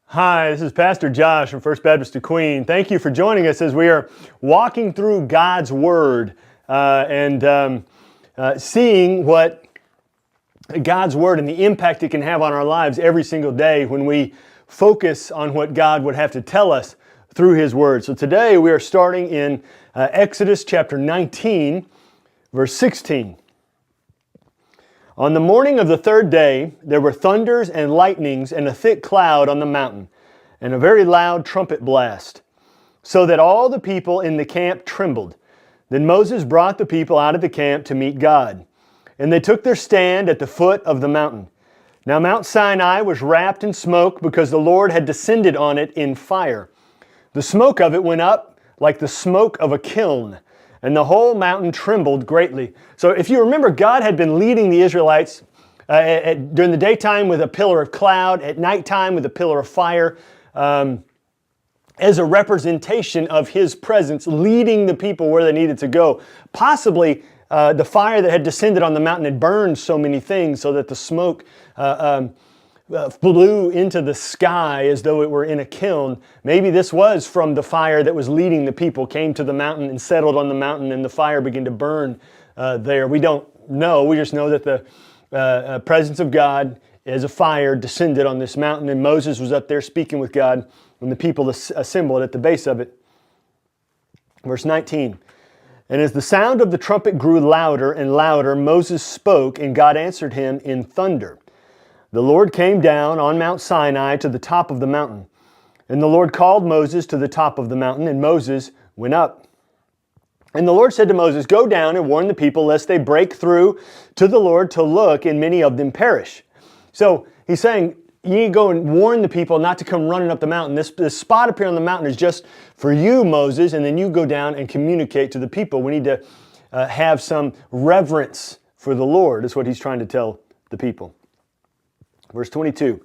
Hi, this is Pastor Josh from First Baptist of Queen. Thank you for joining us as we are walking through God's Word and seeing what God's Word and the impact it can have on our lives every single day when we focus on what God would have to tell us through His Word. So today we are starting in Exodus chapter 19, verse 16. On the morning of the third day, there were thunders and lightnings and a thick cloud on the mountain, and a very loud trumpet blast, so that all the people in the camp trembled. Then Moses brought the people out of the camp to meet God, and they took their stand at the foot of the mountain. Now Mount Sinai was wrapped in smoke because the Lord had descended on it in fire. The smoke of it went up like the smoke of a kiln, and the whole mountain trembled greatly. So if you remember, God had been leading the Israelites during the daytime with a pillar of cloud, at nighttime with a pillar of fire, as a representation of His presence, leading the people where they needed to go. Possibly the fire that had descended on the mountain had burned so many things so that the smoke flew into the sky as though it were in a kiln. Maybe this was from the fire that was leading the people, came to the mountain and settled on the mountain, and the fire began to burn there. We don't know. We just know that the presence of God as a fire descended on this mountain, and Moses was up there speaking with God when the people assembled at the base of it. Verse 19. And as the sound of the trumpet grew louder and louder, Moses spoke, and God answered him in thunder. The Lord came down on Mount Sinai to the top of the mountain. And the Lord called Moses to the top of the mountain, and Moses went up. And the Lord said to Moses, "Go down and warn the people, lest they break through to the Lord to look, and many of them perish." So He's saying, you need to go and warn the people not to come running up the mountain. This spot up here on the mountain is just for you, Moses, and then you go down and communicate to the people. We need to have some reverence for the Lord, is what He's trying to tell the people. Verse 22,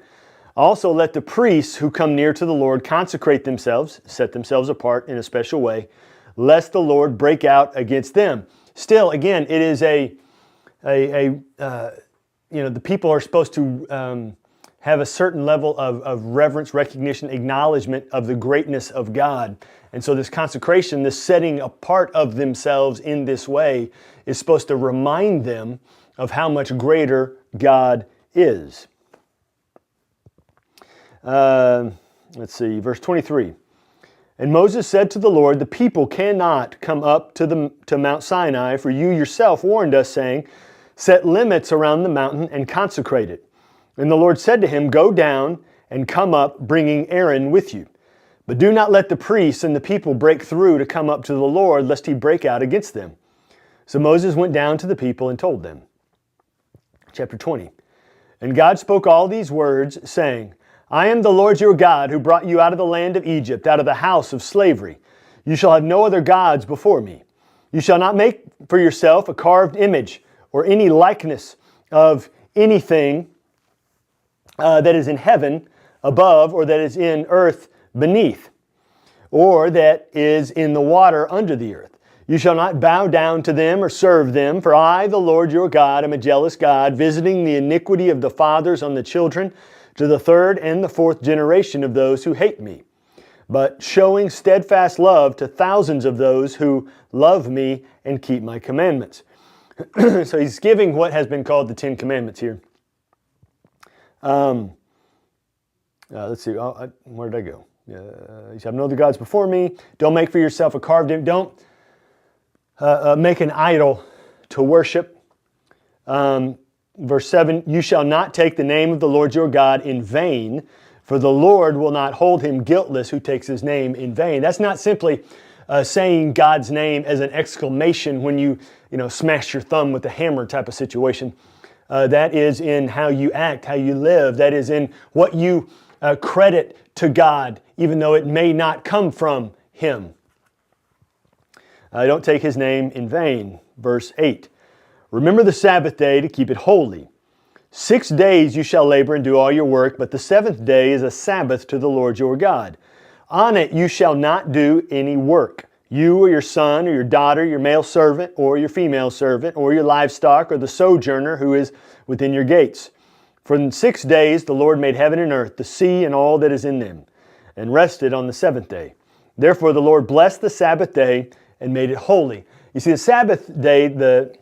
also let the priests who come near to the Lord consecrate themselves, set themselves apart in a special way, lest the Lord break out against them. Still, again, it is the people are supposed to have a certain level of reverence, recognition, acknowledgement of the greatness of God. And so this consecration, this setting apart of themselves in this way, is supposed to remind them of how much greater God is. Let's see, verse 23. And Moses said to the Lord, "The people cannot come up to Mount Sinai, for you yourself warned us, saying, 'Set limits around the mountain and consecrate it.' And the Lord said to him, 'Go down and come up, bringing Aaron with you. But do not let the priests and the people break through to come up to the Lord, lest He break out against them.' So Moses went down to the people and told them." Chapter 20. And God spoke all these words, saying, "I am the Lord your God, who brought you out of the land of Egypt, out of the house of slavery. You shall have no other gods before me. You shall not make for yourself a carved image or any likeness of anything that is in heaven above, or that is in earth beneath, or that is in the water under the earth. You shall not bow down to them or serve them, for I, the Lord your God, am a jealous God, visiting the iniquity of the fathers on the children, to the third and the fourth generation of those who hate me, but showing steadfast love to thousands of those who love me and keep my commandments." So He's giving what has been called the Ten Commandments here. Let's see, where did I go? You shall have no other gods before me. Don't make for yourself a carved image. Don't make an idol to worship. Verse 7, "You shall not take the name of the Lord your God in vain, for the Lord will not hold him guiltless who takes His name in vain." That's not simply saying God's name as an exclamation when you smash your thumb with a hammer type of situation. That is in how you act, how you live. That is in what you credit to God, even though it may not come from Him. Don't take His name in vain. Verse 8. "Remember the Sabbath day to keep it holy. 6 days you shall labor and do all your work, but the seventh day is a Sabbath to the Lord your God. On it you shall not do any work. You or your son or your daughter, your male servant or your female servant, or your livestock, or the sojourner who is within your gates. For in 6 days the Lord made heaven and earth, the sea and all that is in them, and rested on the seventh day. Therefore the Lord blessed the Sabbath day and made it holy. You see, the Sabbath day, the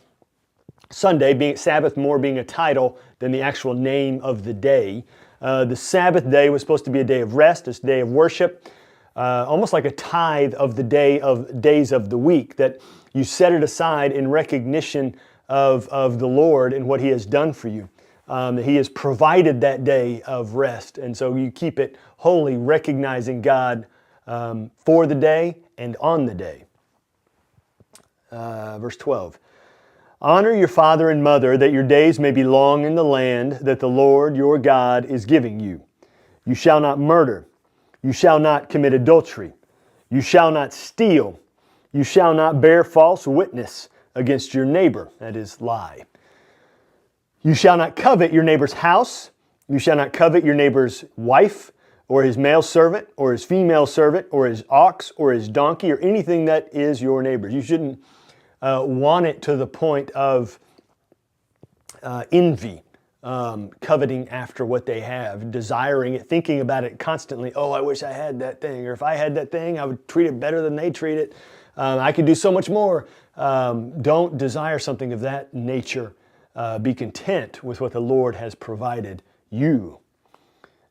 Sunday, being Sabbath more being a title than the actual name of the day. The Sabbath day was supposed to be a day of rest, a day of worship, almost like a tithe of the days of the week, that you set it aside in recognition of the Lord and what He has done for you. That He has provided that day of rest. And so you keep it holy, recognizing God for the day and on the day. Verse 12. Honor your father and mother, that your days may be long in the land that the Lord your God is giving you. You shall not murder. You shall not commit adultery. You shall not steal. You shall not bear false witness against your neighbor, that is, lie. You shall not covet your neighbor's house. You shall not covet your neighbor's wife, or his male servant, or his female servant, or his ox, or his donkey, or anything that is your neighbor's. You shouldn't want it to the point of envy, coveting after what they have, desiring it, thinking about it constantly. Oh, I wish I had that thing. Or if I had that thing, I would treat it better than they treat it. I could do so much more. Don't desire something of that nature. Be content with what the Lord has provided you.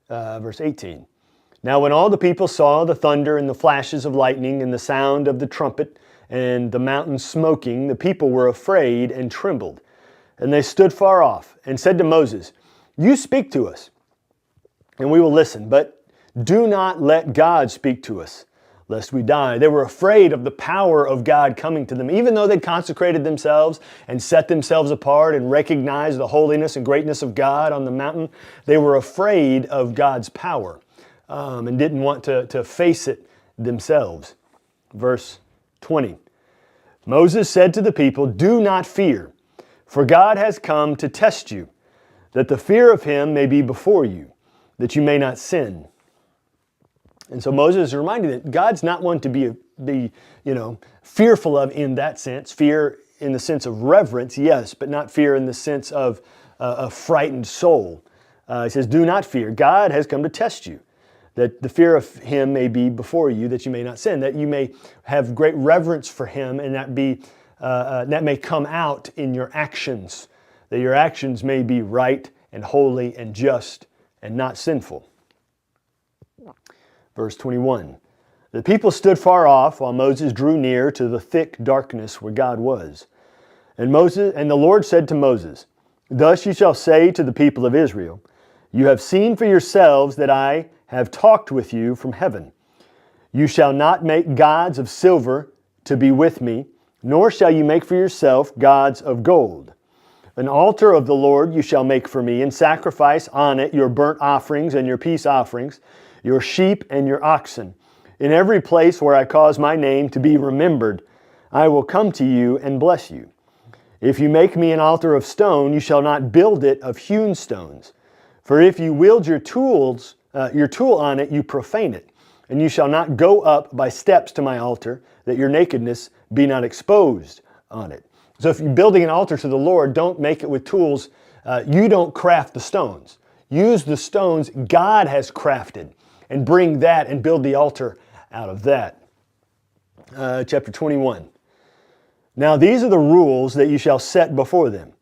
Verse 18. Now when all the people saw the thunder and the flashes of lightning and the sound of the trumpet and the mountain smoking, the people were afraid and trembled. And they stood far off and said to Moses, You speak to us, and we will listen, but do not let God speak to us, lest we die. They were afraid of the power of God coming to them. Even though they'd consecrated themselves and set themselves apart and recognized the holiness and greatness of God on the mountain, they were afraid of God's power and didn't want to face it themselves. Verse 20. Moses said to the people, Do not fear, for God has come to test you, that the fear of Him may be before you, that you may not sin. And so Moses is reminding that God's not one to be fearful of in that sense. Fear in the sense of reverence, yes, but not fear in the sense of a frightened soul. He says, Do not fear. God has come to test you, that the fear of Him may be before you, that you may not sin, that you may have great reverence for Him, and that may come out in your actions, that your actions may be right and holy and just and not sinful. Verse 21. The people stood far off while Moses drew near to the thick darkness where God was. And the Lord said to Moses, Thus you shall say to the people of Israel, You have seen for yourselves that I have talked with you from heaven. You shall not make gods of silver to be with me, nor shall you make for yourself gods of gold. An altar of the Lord you shall make for me, and sacrifice on it your burnt offerings and your peace offerings, your sheep and your oxen. In every place where I cause my name to be remembered, I will come to you and bless you. If you make me an altar of stone, you shall not build it of hewn stones. For if you wield your tool on it, you profane it. And you shall not go up by steps to my altar, that your nakedness be not exposed on it. So if you're building an altar to the Lord, don't make it with tools. You don't craft the stones. Use the stones God has crafted and bring that and build the altar out of that. Chapter 21. Now these are the rules that you shall set before them.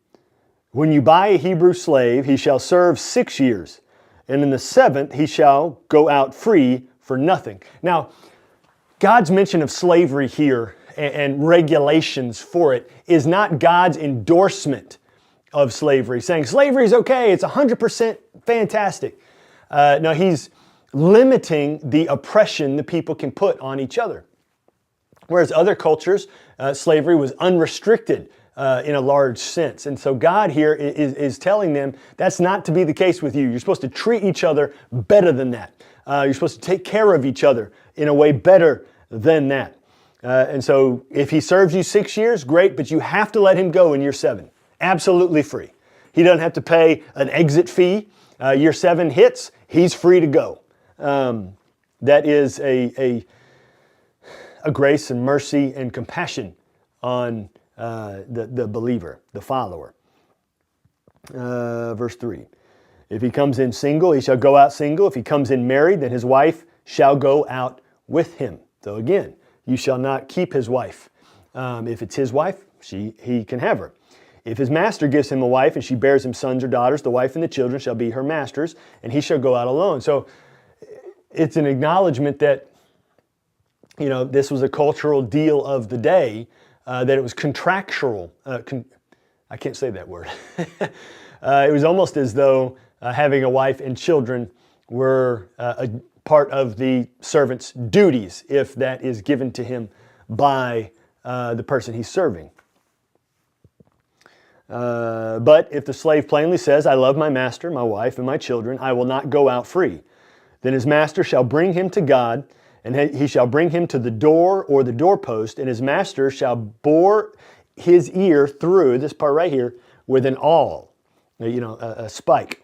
When you buy a Hebrew slave, he shall serve 6 years, and in the 7th he shall go out free for nothing. Now, God's mention of slavery here and regulations for it is not God's endorsement of slavery, saying slavery is okay, it's 100% fantastic. No, He's limiting the oppression the people can put on each other. Whereas other cultures, slavery was unrestricted in a large sense. And so God here is telling them that's not to be the case with you. You're supposed to treat each other better than that. You're supposed to take care of each other in a way better than that. And so if he serves you 6 years, great, but you have to let him go in year 7. Absolutely free. He doesn't have to pay an exit fee. Year 7 hits, he's free to go. That is a grace and mercy and compassion on the believer, the follower. Verse 3. If he comes in single, he shall go out single. If he comes in married, then his wife shall go out with him. So again, you shall not keep his wife. If it's his wife, he can have her. If his master gives him a wife and she bears him sons or daughters, the wife and the children shall be her master's, and he shall go out alone. So it's an acknowledgement that, this was a cultural deal of the day, that it was contractual. I can't say that word. It was almost as though having a wife and children were a part of the servant's duties, if that is given to him by the person he's serving. But if the slave plainly says, I love my master, my wife, and my children, I will not go out free, then his master shall bring him to God, and he shall bring him to the door or the doorpost, and his master shall bore his ear through, this part right here, with an awl, a spike.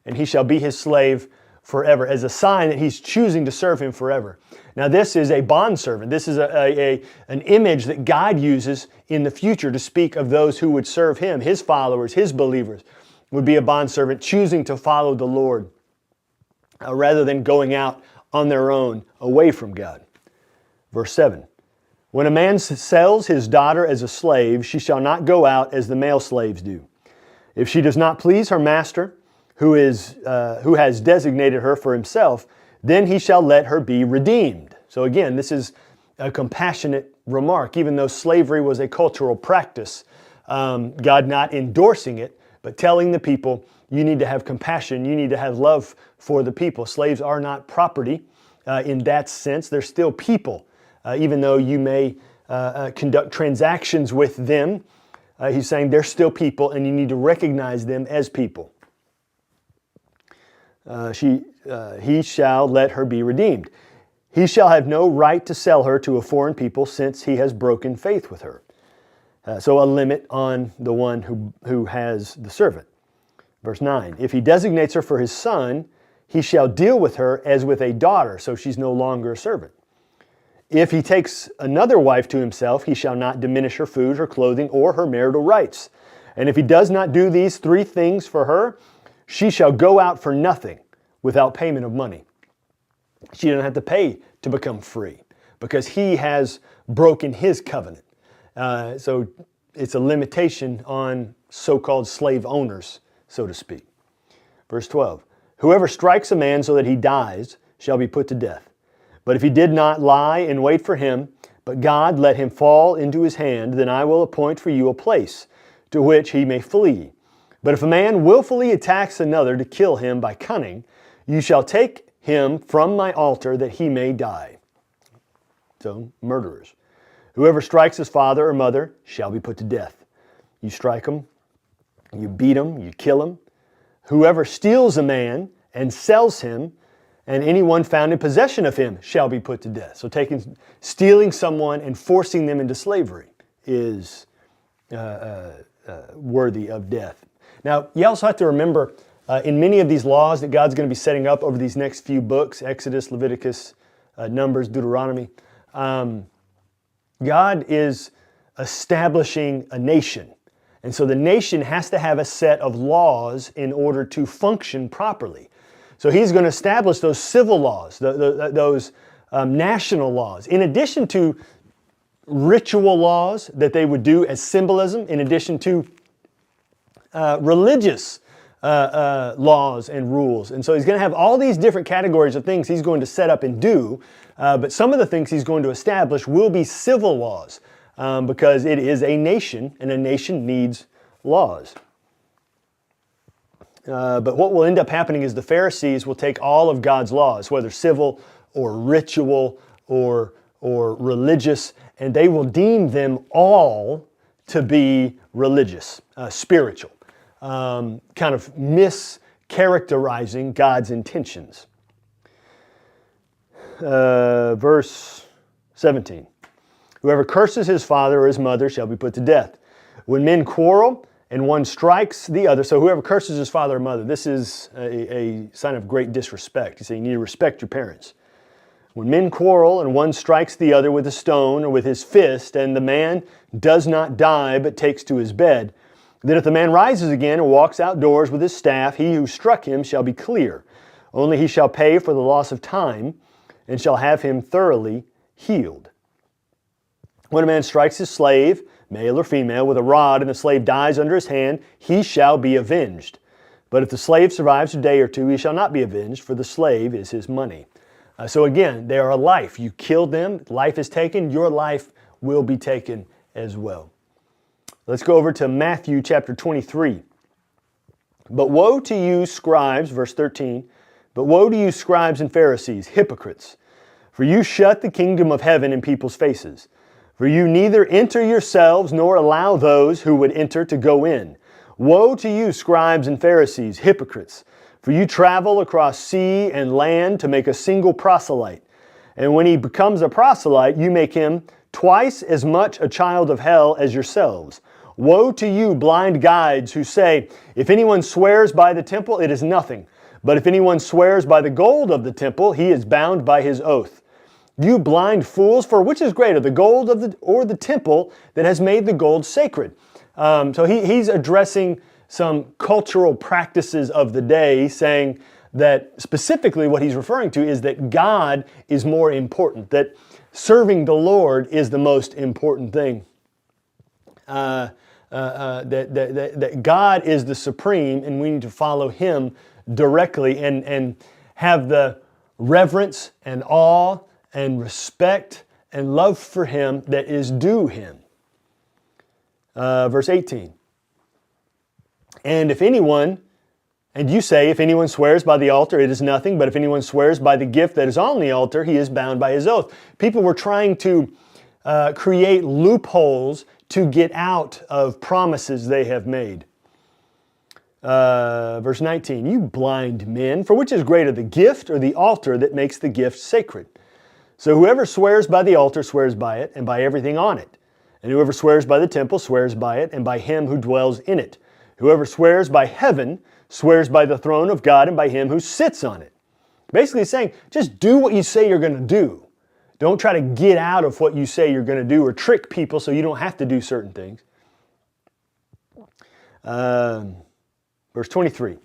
And he shall be his slave forever, as a sign that he's choosing to serve him forever. Now this is a bondservant. This is an image that God uses in the future to speak of those who would serve him. His followers, his believers, would be a bondservant choosing to follow the Lord rather than going out on their own away from God. Verse 7. When a man sells his daughter as a slave, she shall not go out as the male slaves do. If she does not please her master, who has designated her for himself, then he shall let her be redeemed. So again, this is a compassionate remark, even though slavery was a cultural practice. God not endorsing it, but telling the people, you need to have compassion, you need to have love for the people. Slaves are not property in that sense. They're still people. Even though you may conduct transactions with them, he's saying they're still people and you need to recognize them as people. He shall let her be redeemed. He shall have no right to sell her to a foreign people, since he has broken faith with her. So a limit on the one who has the servant. Verse 9, if he designates her for his son, he shall deal with her as with a daughter, so she's no longer a servant. If he takes another wife to himself, he shall not diminish her food, her clothing, or her marital rights. And if he does not do these three things for her, she shall go out for nothing without payment of money. She doesn't have to pay to become free because he has broken his covenant. So it's a limitation on so-called slave owners, so to speak. Verse 12, whoever strikes a man so that he dies shall be put to death. But if he did not lie in wait for him, but God let him fall into his hand, then I will appoint for you a place to which he may flee. But if a man willfully attacks another to kill him by cunning, you shall take him from my altar that he may die. So, murderers. Whoever strikes his father or mother shall be put to death. You strike him, you beat him, you kill him. Whoever steals a man and sells him, and anyone found in possession of him shall be put to death. So stealing someone and forcing them into slavery is worthy of death. Now, you also have to remember, in many of these laws that God's going to be setting up over these next few books, Exodus, Leviticus, Numbers, Deuteronomy, God is establishing a nation. And so the nation has to have a set of laws in order to function properly. So he's going to establish those civil laws, those national laws, in addition to ritual laws that they would do as symbolism, in addition to religious laws and rules. And so he's going to have all these different categories of things he's going to set up and do, but some of the things he's going to establish will be civil laws because it is a nation, and a nation needs laws. But what will end up happening is the Pharisees will take all of God's laws, whether civil or ritual or religious, and they will deem them all to be religious, spiritual, kind of mischaracterizing God's intentions. Verse 17, whoever curses his father or his mother shall be put to death. When men quarrel, and one strikes the other. So whoever curses his father or mother, this is a sign of great disrespect. You say you need to respect your parents. When men quarrel and one strikes the other with a stone or with his fist, and the man does not die but takes to his bed, Then if the man rises again and walks outdoors with his staff, he who struck him shall be clear. Only he shall pay for the loss of time and shall have him thoroughly healed. When a man strikes his slave, male or female, with a rod, and the slave dies under his hand, he shall be avenged. But if the slave survives a day or two, he shall not be avenged, for the slave is his money. So again, they are a life. You killed them, life is taken, your life will be taken as well. Let's go over to Matthew chapter 23. But woe to you, scribes, verse 13, but woe to you, scribes and Pharisees, hypocrites, for you shut the kingdom of heaven in people's faces. For you neither enter yourselves nor allow those who would enter to go in. Woe to you, scribes and Pharisees, hypocrites, for you travel across sea and land to make a single proselyte. And when he becomes a proselyte, you make him twice as much a child of hell as yourselves. Woe to you, blind guides, who say, if anyone swears by the temple, it is nothing. But if anyone swears by the gold of the temple, he is bound by his oath. You blind fools, for which is greater, the gold or the temple that has made the gold sacred? So he's addressing some cultural practices of the day, saying that specifically what he's referring to is that God is more important, that serving the Lord is the most important thing. That God is the supreme, and we need to follow Him directly and have the reverence and awe and respect and love for Him that is due Him. Verse 18. And if anyone, and you say, if anyone swears by the altar, it is nothing, but if anyone swears by the gift that is on the altar, he is bound by his oath. People were trying to create loopholes to get out of promises they have made. Verse 19, you blind men, for which is greater, the gift or the altar that makes the gift sacred? So whoever swears by the altar swears by it and by everything on it. And whoever swears by the temple swears by it and by Him who dwells in it. Whoever swears by heaven swears by the throne of God and by Him who sits on it. Basically saying, just do what you say you're going to do. Don't try to get out of what you say you're going to do or trick people so you don't have to do certain things. Verse 23.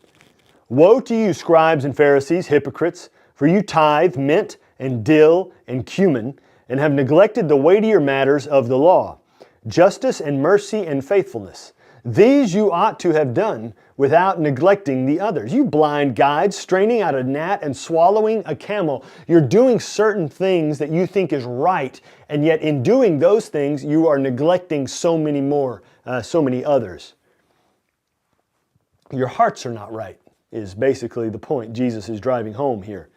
Woe to you, scribes and Pharisees, hypocrites, for you tithe mint and dill and cumin, and have neglected the weightier matters of the law, justice and mercy and faithfulness. These you ought to have done without neglecting the others. You blind guides, straining out a gnat and swallowing a camel. You're doing certain things that you think is right, and yet in doing those things, you are neglecting so many more, so many others. Your hearts are not right, is basically the point Jesus is driving home here.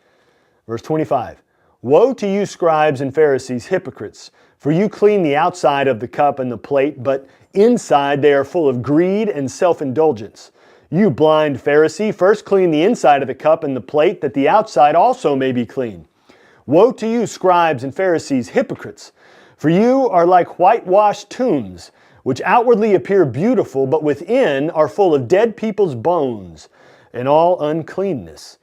Verse 25. Woe to you, scribes and Pharisees, hypocrites, for you clean the outside of the cup and the plate, but inside they are full of greed and self-indulgence. You blind Pharisee, first clean the inside of the cup and the plate, that the outside also may be clean. Woe to you, scribes and Pharisees, hypocrites, for you are like whitewashed tombs, which outwardly appear beautiful, but within are full of dead people's bones and all uncleanness.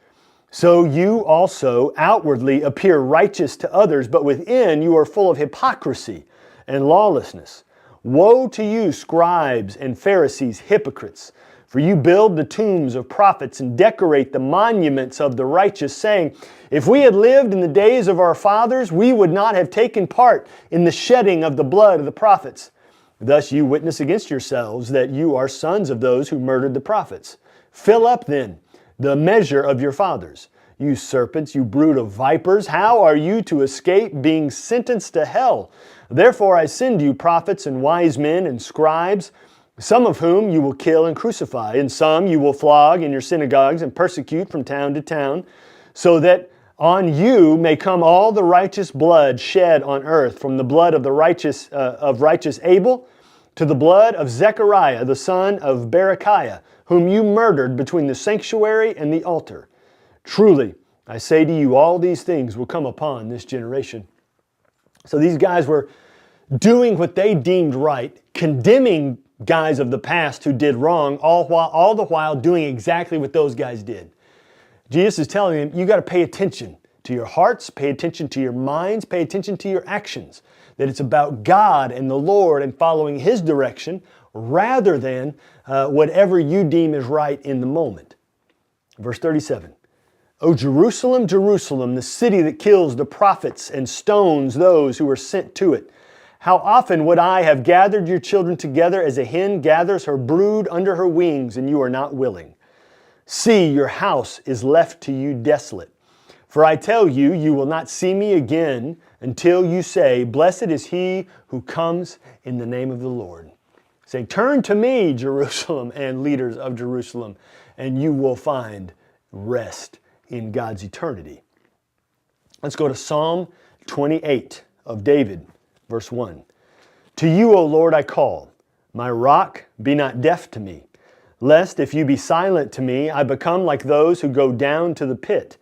So you also outwardly appear righteous to others, but within you are full of hypocrisy and lawlessness. Woe to you, scribes and Pharisees, hypocrites, for you build the tombs of prophets and decorate the monuments of the righteous, saying, if we had lived in the days of our fathers, we would not have taken part in the shedding of the blood of the prophets. Thus you witness against yourselves that you are sons of those who murdered the prophets. Fill up then the measure of your fathers. You serpents, you brood of vipers, how are you to escape being sentenced to hell? Therefore I send you prophets and wise men and scribes, some of whom you will kill and crucify, and some you will flog in your synagogues and persecute from town to town, so that on you may come all the righteous blood shed on earth, from the blood of the righteous Abel to the blood of Zechariah, the son of Berechiah, whom you murdered between the sanctuary and the altar. Truly, I say to you, all these things will come upon this generation. So these guys were doing what they deemed right, condemning guys of the past who did wrong, all the while doing exactly what those guys did. Jesus is telling them, you got to pay attention to your hearts, pay attention to your minds, pay attention to your actions. That it's about God and the Lord and following His direction rather than whatever you deem is right in the moment. Verse 37. O Jerusalem, Jerusalem, the city that kills the prophets and stones those who are sent to it. How often would I have gathered your children together as a hen gathers her brood under her wings, and you are not willing. See, your house is left to you desolate. For I tell you, you will not see me again until you say, Blessed is he who comes in the name of the Lord. Say, turn to me, Jerusalem and leaders of Jerusalem, and you will find rest in God's eternity. Let's go to Psalm 28 of David, verse 1. To you, O Lord, I call. My rock, be not deaf to me. Lest if you be silent to me, I become like those who go down to the pit.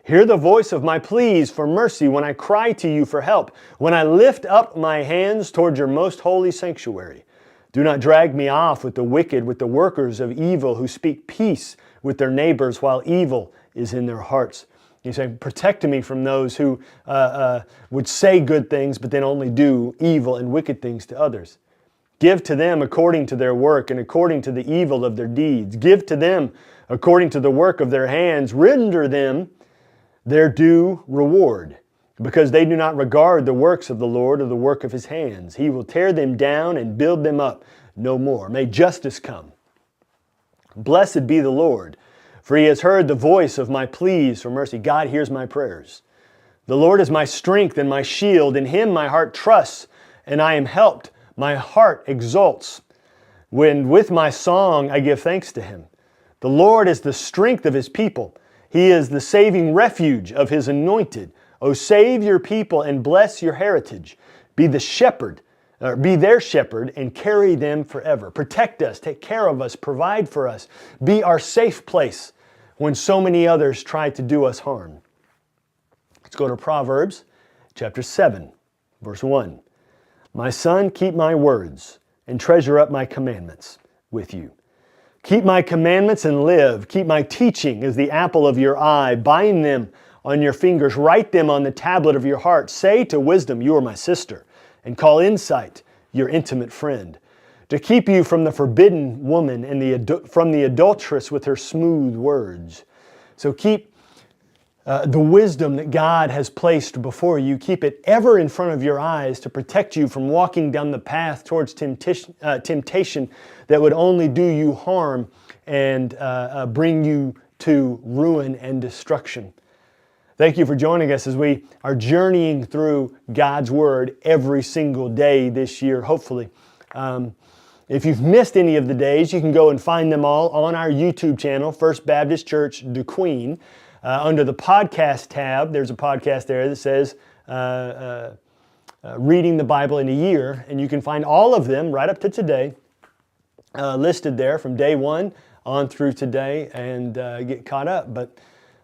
Hear the voice of my pleas for mercy when I cry to you for help, when I lift up my hands toward your most holy sanctuary. Do not drag me off with the wicked, with the workers of evil who speak peace with their neighbors while evil is in their hearts. He's saying, protect me from those who would say good things but then only do evil and wicked things to others. Give to them according to their work and according to the evil of their deeds. Give to them according to the work of their hands. Render them their due reward, because they do not regard the works of the Lord or the work of His hands. He will tear them down and build them up no more. May justice come. Blessed be the Lord, for He has heard the voice of my pleas for mercy. God hears my prayers. The Lord is my strength and my shield. In Him my heart trusts, and I am helped. My heart exults when with my song I give thanks to Him. The Lord is the strength of His people. He is the saving refuge of His anointed. O save your people and bless your heritage. Be their shepherd and carry them forever. Protect us, take care of us, provide for us. Be our safe place when so many others try to do us harm. Let's go to Proverbs chapter 7, verse 1. My son, keep my words and treasure up my commandments with you. Keep my commandments and live. Keep my teaching as the apple of your eye. Bind them on your fingers. Write them on the tablet of your heart. Say to wisdom, you are my sister, and call insight your intimate friend. To keep you from the forbidden woman and from the adulteress with her smooth words. So keep the wisdom that God has placed before you. Keep it ever in front of your eyes to protect you from walking down the path towards temptation that would only do you harm and bring you to ruin and destruction. Thank you for joining us as we are journeying through God's Word every single day this year, hopefully. If you've missed any of the days, you can go and find them all on our YouTube channel, First Baptist Church, DeQueen. Under the podcast tab, there's a podcast there that says Reading the Bible in a Year, and you can find all of them right up to today listed there from day one on through today and get caught up. But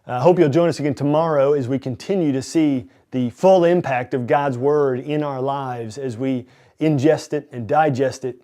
I hope you'll join us again tomorrow as we continue to see the full impact of God's Word in our lives as we ingest it and digest it